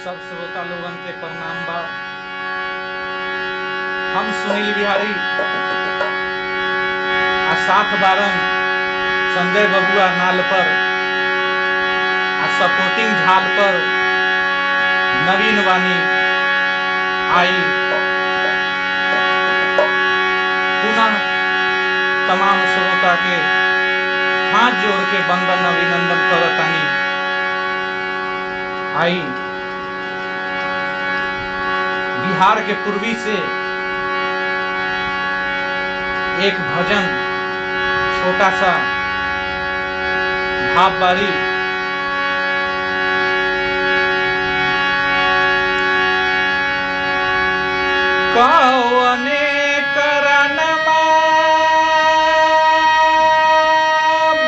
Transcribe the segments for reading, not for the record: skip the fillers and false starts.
सब श्रोता लोगन के प्रणाम बा। हम सुनील बिहारी आ साथ बारन संजय बबुआ नाल पर आ सपोर्टिंग झाल पर नवीन वाणी आई। पुनः तमाम श्रोता के हाथ जोड़ के बंदन अभिनंदन करतानी। आई बिहार के पूर्वी से एक भजन छोटा सा भावबारी कौने करनमा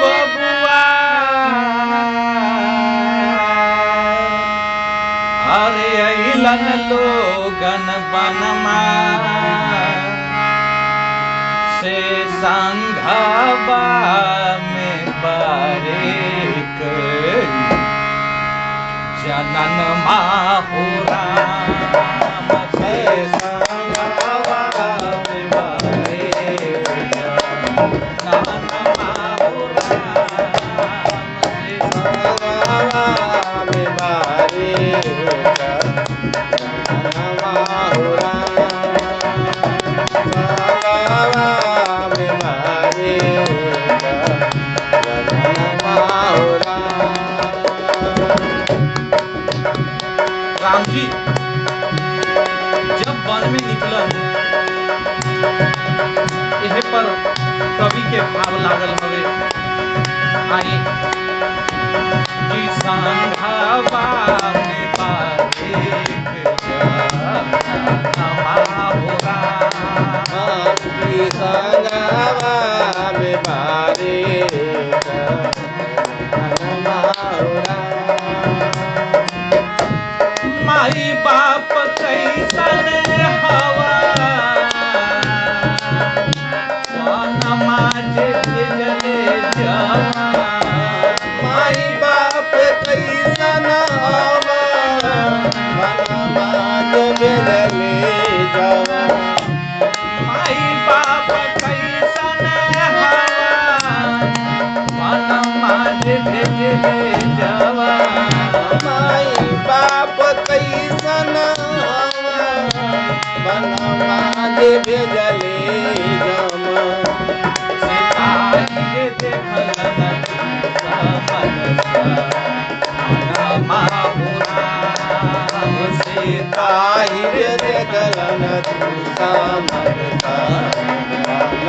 बबुआ अरे अइलन लोगन बनमा से संघबा में बारिक जनन हो राम से संघबा में बारिक जनन हो राम से संघबा में बारिक राम जी जब वन में निकलन एहे पर कवि के भाव लागल हवे। आई कि संघबा में बारिक जनमा हो राम कि संघबा में बारिक जनमा हो राम। माई बाप कैसन हवा वनमा जे भेजले जवा। माई बाप कैसन हवा वनमा जे भेजले जवा। माई बाप कैसन हवा वनमा जे भेजले जवा। माई बाप कैसन हवा वनमा जे भेजले जवा। सिपाही देखलन वनमा हो राम सिपाही देखलन समरता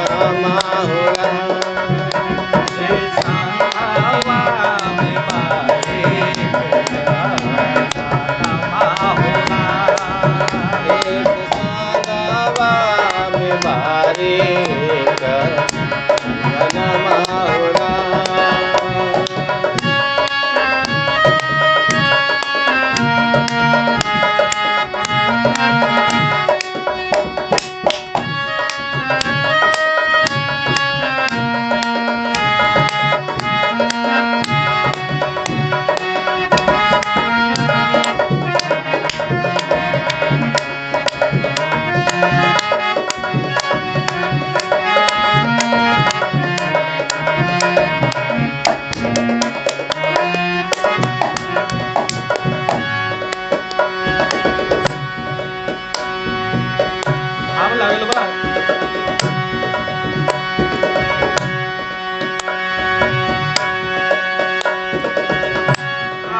वनमा हो राम से संघबा में बारिक जनमा हो राम एक संघबा में बारिक जनमा हो राम। भाव लागल बा।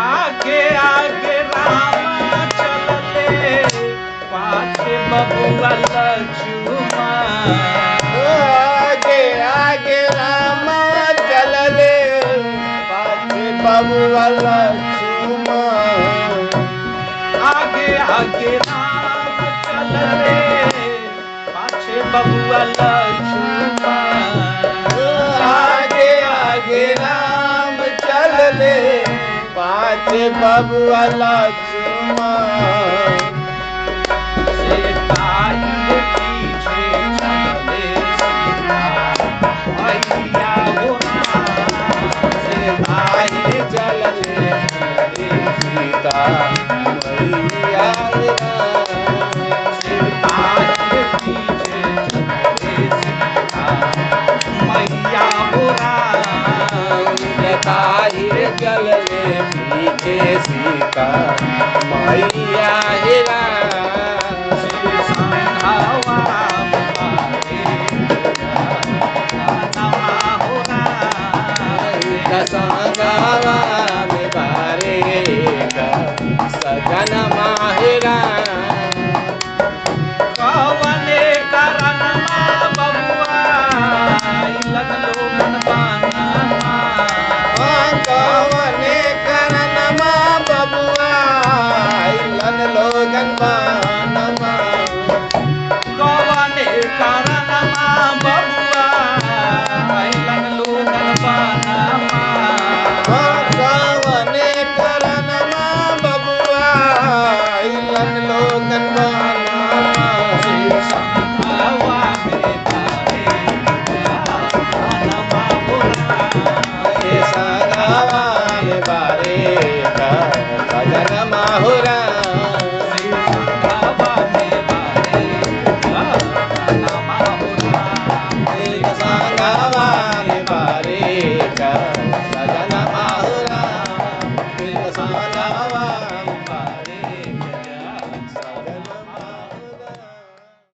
आगे आगे राम चलले पाछे बबुआ लक्ष्मण। आगे आगे राम चलले पाछे बबुआ लक्ष्मण। आगे आगे राम चलले पाछे बबुआ लक्ष्मण। आगे आगे राम चलले पाछे बबुआ लक्ष्मण। सीताई के पीछे चलले सीता मैया हो राम। सीताई चलले सीता मैया पीछे सी